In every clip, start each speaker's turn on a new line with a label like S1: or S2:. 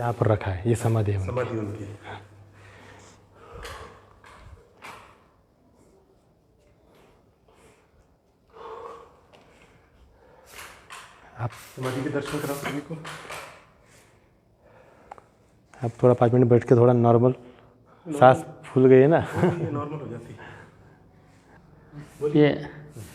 S1: यहाँ पर रखा है, ये समाधि है उनकी।
S2: समाधि उनकी।
S1: आप
S2: समाधि के दर्शन करा सभी को।
S1: आप थोड़ा 5 मिनट बैठ के थोड़ा नॉर्मल, सांस फूल गई है ना।
S2: नॉर्मल हो जाती है।
S3: ये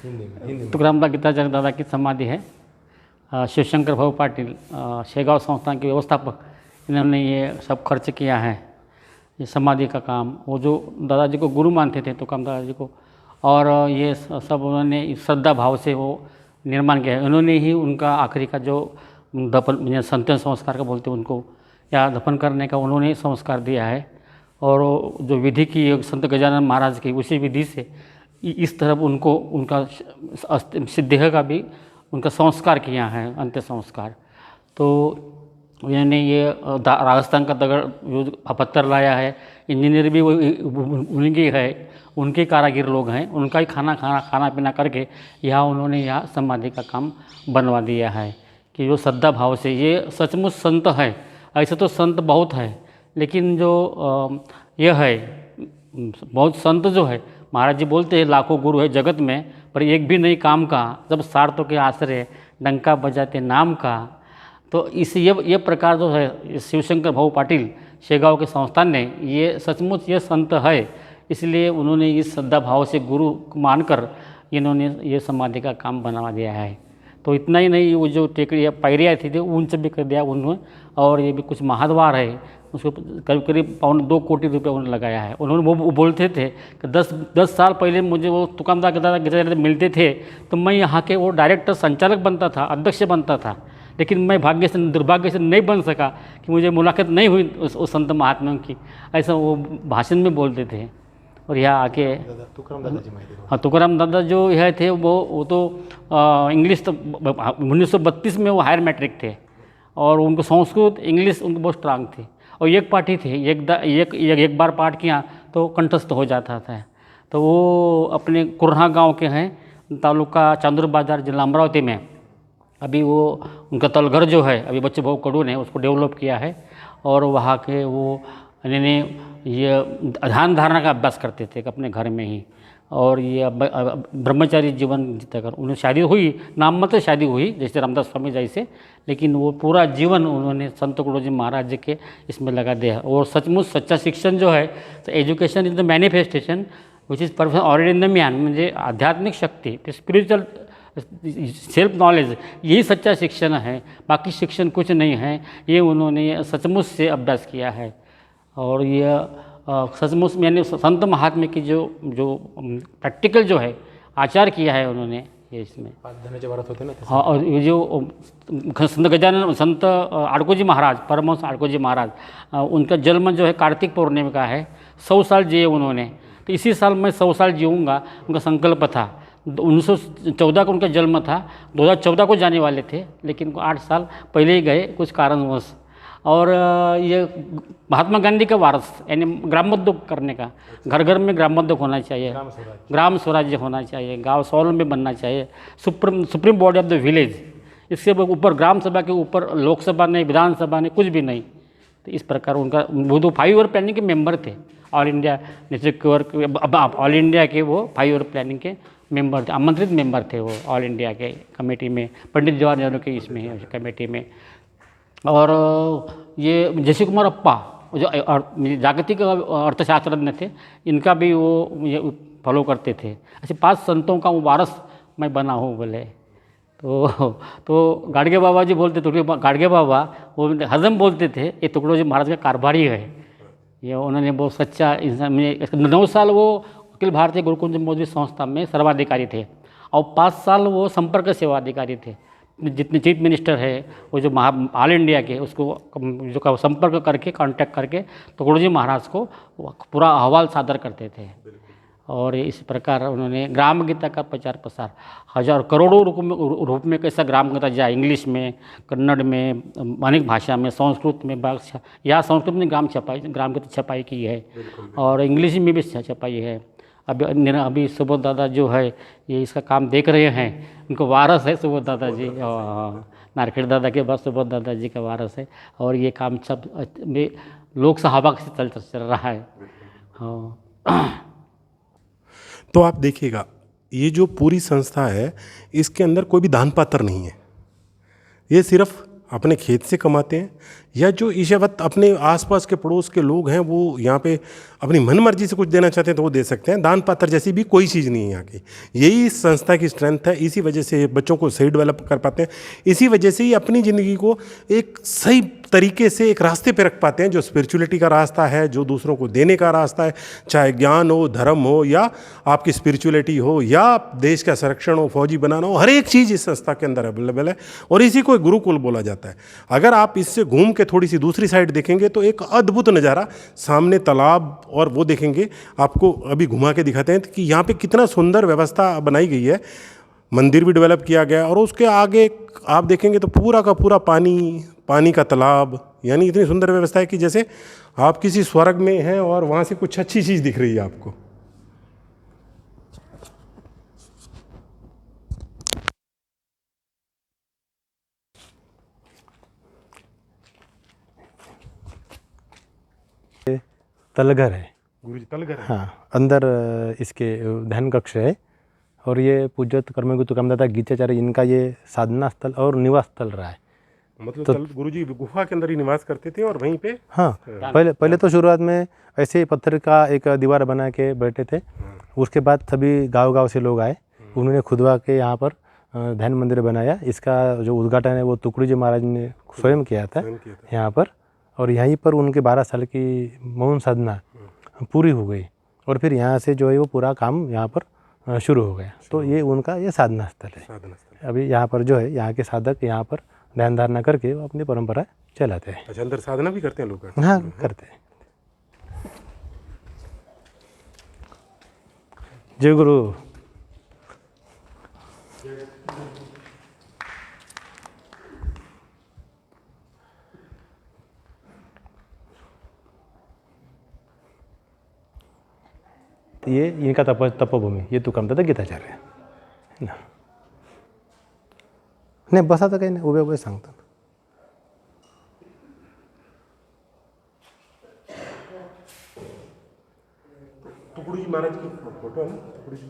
S1: हिंदी में
S3: तुकाराम गीताचार्य दादा की समाधि है। शिवशंकर भाऊ पाटिल शेगांव संस्थान के व्यवस्थापक, इन्होंने ये सब खर्च किया है, ये समाधि का काम। वो जो दादाजी को गुरु मानते थे तुकाराम दादाजी को, और ये सब उन्होंने श्रद्धा भाव से वो निर्माण किया है। उन्होंने ही उनका आखिरी का जो दफन संत्यन संस्कार का बोलते हैं उनको, या दफन करने का उन्होंने संस्कार दिया है। और जो विधि की संत गजानन महाराज की, उसी विधि से इस तरफ उनको उनका देह का भी उनका संस्कार किया है, अंत्य संस्कार। तो इन्होंने ये राजस्थान का पत्थर लाया है, इंजीनियर भी वो उनकी है, उनके कारागिर लोग हैं, उनका ही खाना पीना करके यहाँ उन्होंने यहाँ समाधि का काम बनवा दिया है। कि जो श्रद्धा भाव से, ये सचमुच संत है। ऐसे तो संत बहुत है, लेकिन जो यह है, बहुत संत जो है, महाराज जी बोलते हैं लाखों गुरु है जगत में, पर एक भी नहीं काम का, जब स्वार्थों के आश्रय डंका बजाते नाम का। तो इस ये प्रकार जो है शिवशंकर भाऊ पाटिल शेगांव के संस्थान ने, ये सचमुच ये संत है, इसलिए उन्होंने इस श्रद्धा भाव से गुरु मानकर इन्होंने ये समाधि का काम बनवा दिया है। तो इतना ही नहीं, वो जो टेकड़ियाँ पायरियाँ थी उनसे भी कर दिया उन्होंने। और ये भी कुछ महाद्वार है, उसको करीब करीब 2 कोटी रुपये उन्होंने लगाया है। उन्होंने वो बोलते थे कि 10 साल पहले मुझे वो तुकाराम दादा मिलते थे, तो मैं यहाँ के वो डायरेक्टर संचालक बनता था, अध्यक्ष बनता था, लेकिन मैं दुर्भाग्य से नहीं बन सका कि मुझे मुलाकात नहीं हुई उस संत महात्मा की, ऐसा वो भाषण में बोलते थे। और यहाँ आके
S1: तुकाराम दादा जी माहिती।
S3: हाँ, तुकाराम दादा जो यह थे वो तो इंग्लिश तो 1932 में वो हायर मैट्रिक थे, और उनको संस्कृत इंग्लिश उनको बहुत स्ट्रांग थी। और एक पाठी थे, एक बार पाठ किया तो कंठस्थ हो जाता था। तो वो अपने कुरहा गांव के हैं, तालुका चांदूर बाजार, जिला अमरावती में। अभी वो उनका तलघर जो है, अभी बच्चे भाऊ कड़ू ने उसको डेवलप किया है। और वहाँ के वो इन्होंने ये ध्यान धारणा का अभ्यास करते थे अपने घर में ही। और ये ब्रह्मचारी जीवन जीता कर उन्हें शादी हुई, नाम मत शादी हुई जैसे रामदास स्वामी जैसे, लेकिन वो पूरा जीवन उन्होंने संत तुकडोजी महाराज जी के इसमें लगा दिया। और सचमुच सच्चा शिक्षण जो है, तो education is the manifestation which is perfect already in the man, म्हणजे आध्यात्मिक शक्ति, स्पिरिचुअल सेल्फ नॉलेज, यही सच्चा शिक्षण है, बाकी शिक्षण कुछ नहीं है। ये उन्होंने सचमुच से अभ्यास किया है। और ये सचमुच मैंने संत महात्मा की जो प्रैक्टिकल जो है आचार किया है उन्होंने ये इसमें।
S1: धन्याचे वारस होते ना।
S3: हाँ, और ये जो संत गजानन, संत आडकोजी महाराज, परमहंस आडकोजी महाराज, उनका जन्म जो है कार्तिक पूर्णिमा का है। 100 साल जिए उन्होंने, तो इसी साल मैं 100 साल जीऊँगा, उनका संकल्प था। 1914 का उनका जन्म था, 2014 को जाने वाले थे, लेकिन 8 साल पहले ही गए कुछ कारणवश। और ये महात्मा गांधी का वारस, यानी ग्रामोद्योग करने का, घर घर में ग्रामोद्योग होना चाहिए, ग्राम स्वराज्य होना चाहिए, गांव स्वावलंबी बनना चाहिए, supreme body of the village. इसके ऊपर ग्राम सभा के ऊपर लोकसभा नहीं, विधानसभा नहीं, कुछ भी नहीं। तो इस प्रकार उनका वो 5 ईयर प्लानिंग के मेंबर थे, ऑल इंडिया नेतृत्व, ऑल इंडिया के वो 5 ईयर प्लानिंग के मेंबर थे, आमंत्रित मेंबर थे वो ऑल इंडिया के कमेटी में, पंडित जवाहरलाल नेहरू के इसमें कमेटी में। और ये जयश्री कुमार अप्पा जो जागतिक अर्थशास्त्रज्ञ थे, इनका भी वो ये फॉलो करते थे। ऐसे 5 संतों का वो वारस मैं बना हूँ बोले। तो गाडगे बाबा जी बोलते, गाडगे बाबा वो हजम बोलते थे, ये तुकडोजी महाराज का कारभारी है। ये उन्होंने बहुत सच्चा इंसान, 9 साल वो अखिल भारतीय गुरुकुंज मौलवी संस्था में सर्वाधिकारी थे, और 5 साल वो संपर्क सेवा अधिकारी थे। जितने चीफ मिनिस्टर है वो जो ऑल इंडिया के, उसको जो संपर्क करके, कांटेक्ट करके तुकडोजी महाराज को पूरा अहवाल सादर करते थे। और इस प्रकार उन्होंने ग्राम गीता का प्रचार प्रसार, हज़ार करोड़ों रूप में कैसा ग्राम गीता जाए, इंग्लिश में, कन्नड़ में, अनेक भाषा में, संस्कृत में, या संस्कृत में ग्राम गीता छपाई की है, और इंग्लिश में भी छपाई है। अभी सुबोध दादा जो है ये इसका काम देख रहे हैं, उनको वारस है सुबोध दादा जी। नारखेड़ दादा के बाद सुबोध दादाजी का वारस है और ये काम सब में लोक सहाबा से चल रहा है। हाँ।
S2: तो आप देखिएगा, ये जो पूरी संस्था है इसके अंदर कोई भी दान पात्र नहीं है। ये सिर्फ अपने खेत से कमाते हैं या जो इस वक्त अपने आसपास के पड़ोस के लोग हैं वो यहाँ पे अपनी मनमर्जी से कुछ देना चाहते हैं तो वो दे सकते हैं। दान पात्र जैसी भी कोई चीज़ नहीं है यहाँ की। यही इस संस्था की स्ट्रेंथ है। इसी वजह से बच्चों को सही डेवलप कर पाते हैं। इसी वजह से ही अपनी ज़िंदगी को एक सही तरीके से एक रास्ते पे रख पाते हैं, जो स्पिरिचुअलिटी का रास्ता है, जो दूसरों को देने का रास्ता है, चाहे ज्ञान हो, धर्म हो या आपकी स्पिरिचुअलिटी हो या देश का संरक्षण हो, फौजी बनाना हो, हर एक चीज़ इस संस्था के अंदर अवेलेबल है और इसी को गुरुकुल बोला जाता है। अगर आप इससे घूम के थोड़ी सी दूसरी साइड देखेंगे तो एक अद्भुत नज़ारा, सामने तालाब और वो देखेंगे। आपको अभी घुमा के दिखाते हैं कि यहाँ पे कितना सुंदर व्यवस्था बनाई गई है। मंदिर भी डेवलप किया गया और उसके आगे आप देखेंगे तो पूरा का पूरा पानी का तालाब, यानी इतनी सुंदर व्यवस्था है कि जैसे आप किसी स्वर्ग में हैं और वहाँ से कुछ अच्छी चीज़ दिख रही है आपको।
S1: तलघर है
S2: गुरुजी, तलघर है।
S1: हाँ, अंदर इसके ध्यान कक्ष है और ये पूज्यत कर्मयोगी तुकाराम गीताचार्य इनका ये साधना स्थल और निवास स्थल रहा है।
S2: मतलब गुरुजी गुफा के अंदर ही निवास करते थे और वहीं पे।
S1: हाँ, पहले तो शुरुआत में ऐसे ही पत्थर का एक दीवार बना के बैठे थे। उसके बाद सभी गांव से लोग आए, उन्होंने खुदवा के यहाँ पर ध्यान मंदिर बनाया। इसका जो उद्घाटन है वो तुकड़ी जी महाराज ने स्वयं किया था यहाँ पर, और यहीं पर उनके 12 साल की मौन साधना पूरी हो गई और फिर यहाँ से जो है वो पूरा काम यहाँ पर शुरू हो गया। तो ये उनका ये साधना स्थल है। अभी यहाँ पर जो है यहाँ के साधक यहाँ पर ध्यान धारणा करके वो अपनी परंपरा चलाते हैं।
S2: अच्छा, अंदर साधना भी करते हैं लोग?
S1: हाँ, करते हैं। जय गुरु। ये इनका तपोभूमि, ये तुकाराम दादा गीताचार्य है ना। नाही, बसा तर काही नाही, उभे सांगतात.
S2: टुकड़ू जी महाराज की फोटो है ना, टुकड़ू जी,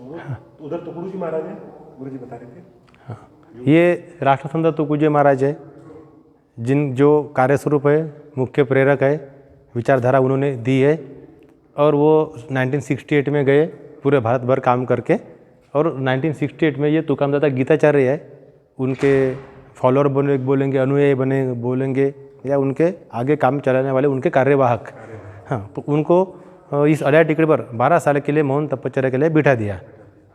S2: उधर टुकड़ू जी महाराज है, गुरु जी बता रहे थे।
S1: हाँ, ये राष्ट्रसंत तुकडोजी महाराज है, जो कार्यस्वरूप है, मुख्य प्रेरक है, विचारधारा उन्होंने दी है और वो 1968 में गए पूरे भारत भर काम करके, और 1968 में ये तुकाराम दादा गीताचार्य है, उनके फॉलोअर बोलेंगे, अनुयायी बने बोलेंगे, या उनके आगे काम चलाने वाले उनके कार्यवाहक। हाँ, तो उनको इस अड्या टिकड़ी पर 12 साल के लिए मौन तपश्चर्या के लिए बिठा दिया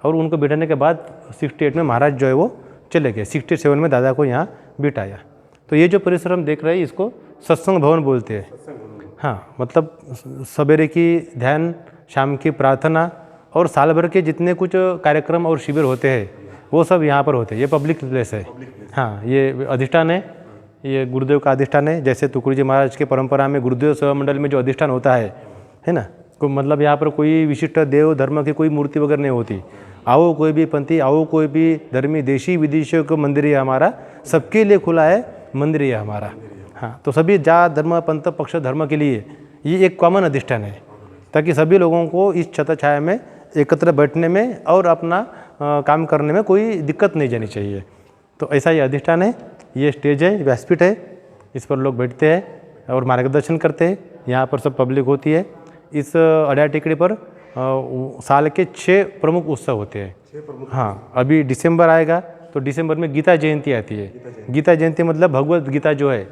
S1: और उनको बिठाने के बाद 68 में महाराज जो है वो चले गए। 67 में दादा को यहाँ बिठाया। तो ये जो परिसर हम देख रहे हैं इसको सत्संग भवन बोलते हैं। हाँ, मतलब सवेरे की ध्यान, शाम की प्रार्थना और साल भर के जितने कुछ कार्यक्रम और शिविर होते हैं वो सब यहाँ पर होते हैं। ये पब्लिक प्लेस है। हाँ, ये अधिष्ठान है, ये गुरुदेव का अधिष्ठान है। जैसे तुकडोजी महाराज के परंपरा में गुरुदेव सेवा मंडल में जो अधिष्ठान होता है ना, को मतलब यहाँ पर कोई विशिष्ट देव धर्म की कोई मूर्ति वगैरह नहीं होती। आओ कोई भी पंथी, आओ कोई भी धर्मी, देशी विदेशियों का मंदिर है हमारा, सबके लिए खुला है मंदिर है हमारा। हाँ, तो सभी जात धर्म पंथ पक्ष धर्म के लिए ये एक कॉमन अधिष्ठान है, ताकि सभी लोगों को इस छत्र छाया में एकत्र बैठने में और अपना काम करने में कोई दिक्कत नहीं जानी चाहिए। तो ऐसा ये अधिष्ठान है, ये स्टेज है, व्यासपीठ है, इस पर लोग बैठते हैं और मार्गदर्शन करते हैं। यहाँ पर सब पब्लिक होती है। इस अड्या टिकड़ी पर साल के 6 प्रमुख उत्सव होते हैं। हाँ, अभी दिसंबर आएगा तो दिसंबर में गीता जयंती आती है। गीता जयंती मतलब भगवत गीता जो है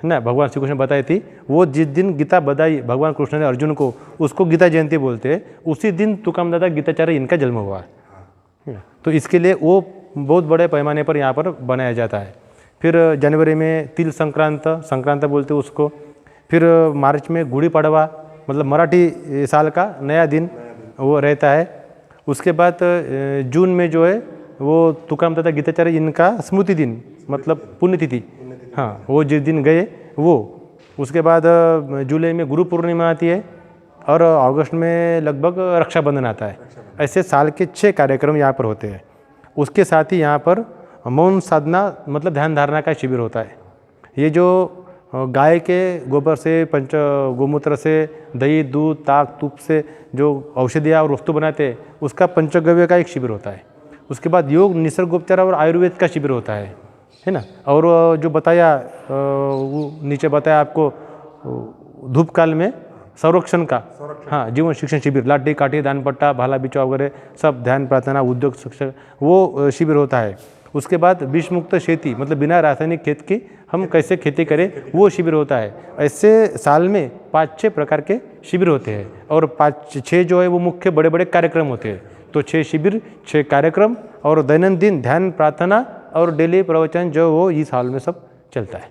S1: ना, भगवान श्री कृष्ण बताई थी, वो जिस दिन गीता बताई भगवान कृष्ण ने अर्जुन को, उसको गीता जयंती बोलते हैं। उसी दिन तुकाराम दादा गीताचार्य इनका जन्म हुआ है। तो इसके लिए वो बहुत बड़े पैमाने पर यहाँ पर बनाया जाता है। फिर जनवरी में तिल संक्रांत बोलते हैं उसको। फिर मार्च में गुड़ी पड़वा, मतलब मराठी साल का नया दिन वो रहता है। उसके बाद जून में जो है वो तुकाराम दादा गीताचार्य इनका स्मृति दिन, मतलब पुण्यतिथि, हाँ, वो जिस दिन गए वो। उसके बाद जुलाई में गुरु पूर्णिमा आती है और अगस्त में लगभग रक्षाबंधन आता है। ऐसे साल के 6 कार्यक्रम यहाँ पर होते हैं। उसके साथ ही यहाँ पर मौन साधना मतलब ध्यान धारणा का शिविर होता है। ये जो गाय के गोबर से, पंच गोमूत्र से, दही, दूध, ताक, तुप से जो औषधियाँ और वस्तु बनाते हैं उसका पंचगव्य का एक शिविर होता है। उसके बाद योग, निसर्गोपचार और आयुर्वेद का शिविर होता है ना। और जो बताया वो नीचे बताया आपको धूप काल में संरक्षण का, हाँ, जीवन शिक्षण शिविर, लाठी काठी, दान पट्टा, भाला बिछवा वगैरह सब, ध्यान प्रार्थना, उद्योग शिक्षण, वो शिविर होता है। उसके बाद विष मुक्त खेती मतलब बिना रासायनिक खेत की हम कैसे खेती करें, वो शिविर होता है। ऐसे साल में 5-6 प्रकार के शिविर होते हैं और 5-6 जो है वो मुख्य बड़े बड़े कार्यक्रम होते हैं। तो 6 शिविर, 6 कार्यक्रम और दैनंदिन ध्यान प्रार्थना और डेली प्रवचन जो वो इस हाल में सब चलता है।